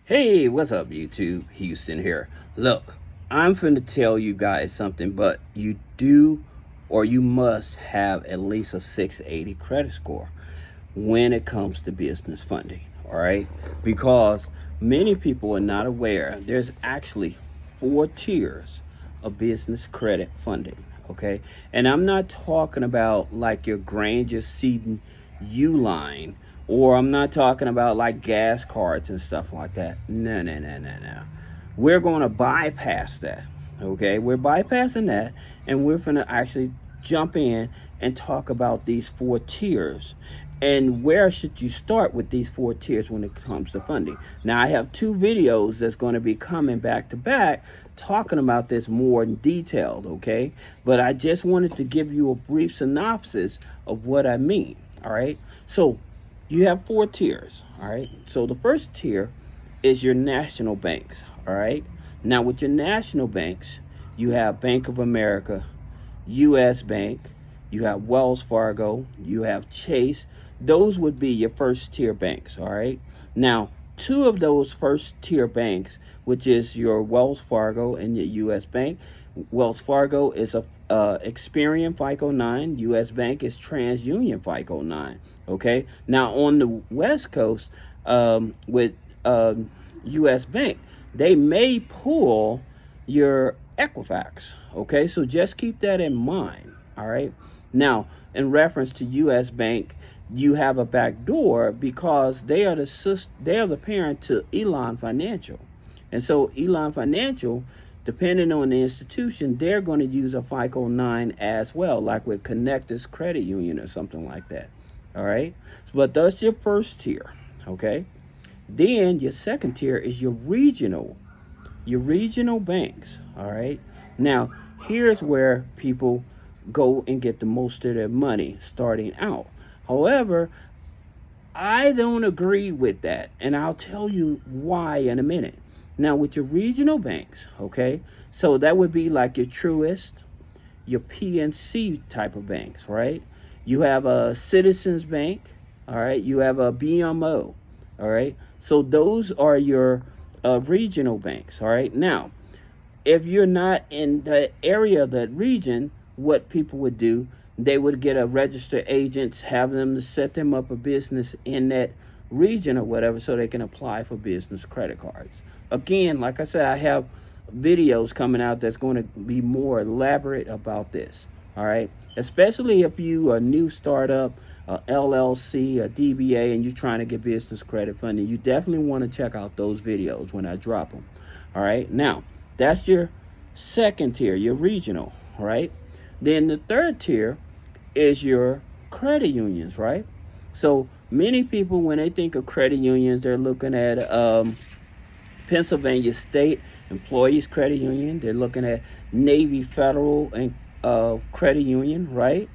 Hey, what's up, YouTube? Houston here. Look, I'm finna tell you guys something, but you do or you must have at least a 680 credit score when it comes to business funding, all right? Because many people are not aware there's actually 4 tiers of business credit funding, okay? And I'm not talking about like your Granger Seaton U line, or I'm not talking about like gas cards and stuff like that. No, no, no, no, no. We're going to bypass that, okay? We're bypassing that, and we're going to actually jump in and talk about these 4 tiers and where should you start with these 4 tiers when it comes to funding. Now, I have 2 videos that's going to be coming back to back talking about this more in detail, okay? But I just wanted to give you a brief synopsis of what I mean, all right? So you have 4 tiers, all right? So the first tier is your national banks, all right? Now, with your national banks, you have Bank of America, U.S Bank, you have Wells Fargo, you have Chase. Those would be your first tier banks, all right? Now, 2 of those first tier banks, which is your Wells Fargo and your U.S Bank. Wells Fargo is a Experian FICO 9. U.S Bank is TransUnion FICO 9. Okay. Now on the West Coast, with U.S Bank, they may pull your Equifax. Okay, so just keep that in mind. All right. Now, in reference to U.S Bank, you have a back door because they are the parent to Elon Financial, and so Elon Financial, depending on the institution, they're going to use a FICO 9 as well, like with Connectus Credit Union or something like that. All right, but that's your first tier. Okay, then your second tier is your regional banks. All right, now here's where people go and get the most of their money starting out. However, I don't agree with that, and I'll tell you why in a minute. Now, with your regional banks, okay, so that would be like your Truist, your PNC type of banks, right? You have a Citizens Bank, all right? You have a BMO, all right? So those are your regional banks, all right? Now, if you're not in the area of that region, what people would do, they would get a registered agent, have them to set them up a business in that region or whatever so they can apply for business credit cards. Again, like I said, I have videos coming out that's going to be more elaborate about this. All right. Especially if you are a new startup, a LLC, a DBA, and you're trying to get business credit funding, you definitely want to check out those videos when I drop them. All right. Now, that's your second tier, your regional. All right. Then the third tier is your credit unions, right? So many people, when they think of credit unions, they're looking at Pennsylvania State Employees Credit Union. They're looking at Navy Federal and Credit Union, right?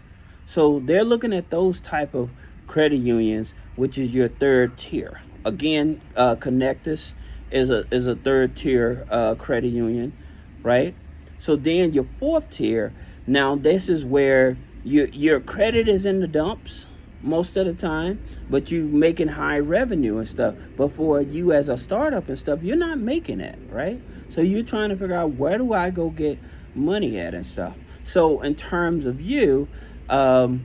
So they're looking at those type of credit unions, which is your third tier. Again, Connectus is a third tier credit union, right? So then your fourth tier. Now this is where your credit is in the dumps most of the time, but you making high revenue and stuff. But for you as a startup and stuff, you're not making that, right? So you're trying to figure out, where do I go get money at and stuff. So in terms of you, in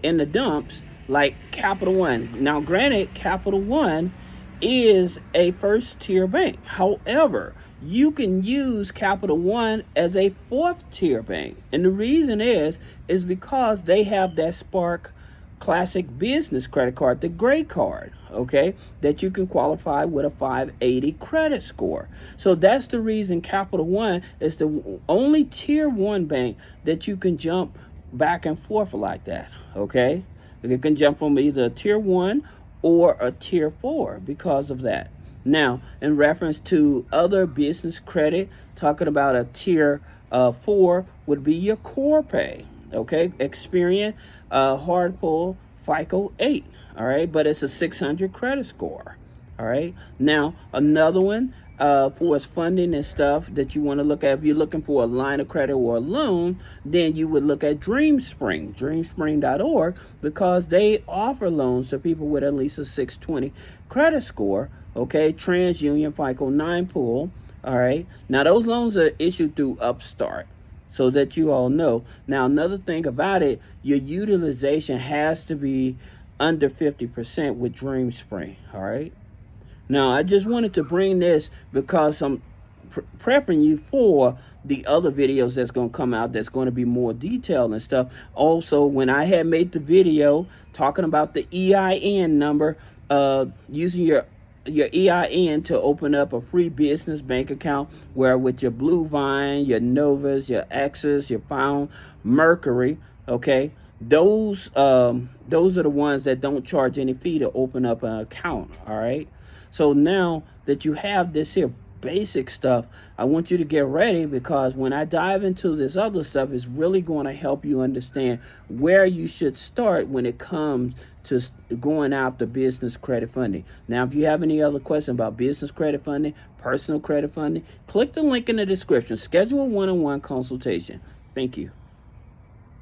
the dumps, like Capital One. Now, granted, Capital One is a first tier bank. However, you can use Capital One as a fourth tier bank. And the reason is because they have that Spark Classic Business credit card, the gray card, okay, that you can qualify with a 580 credit score. So that's the reason Capital One is the only tier 1 bank that you can jump back and forth like that, okay? You can jump from either a tier 1 or a tier 4 because of that. Now, in reference to other business credit, talking about a tier 4 would be your Core Pay. Okay, Experian hard pull FICO 8. All right, but it's a 600 credit score. All right, now another one for its funding and stuff that you want to look at. If you're looking for a line of credit or a loan, then you would look at DreamSpring, dreamspring.org, because they offer loans to people with at least a 620 credit score. Okay, TransUnion FICO 9 pool. All right. Now those loans are issued through Upstart, so that you all know. Now another thing about it, your utilization has to be under 50% with DreamSpring. All right. Now I just wanted to bring this because I'm prepping you for the other videos that's going to come out that's going to be more detailed and stuff. Also, when I had made the video talking about the EIN number, using your EIN to open up a free business bank account, where with your Blue Vine, your Novas, your Axis, your Found, Mercury, okay, those are the ones that don't charge any fee to open up an account. All right. So now that you have this here basic stuff, I want you to get ready, because when I dive into this other stuff, it's really going to help you understand where you should start when it comes to going out the business credit funding. Now, if you have any other questions about business credit funding, personal credit funding, click the link in the description. Schedule a one-on-one consultation. Thank you.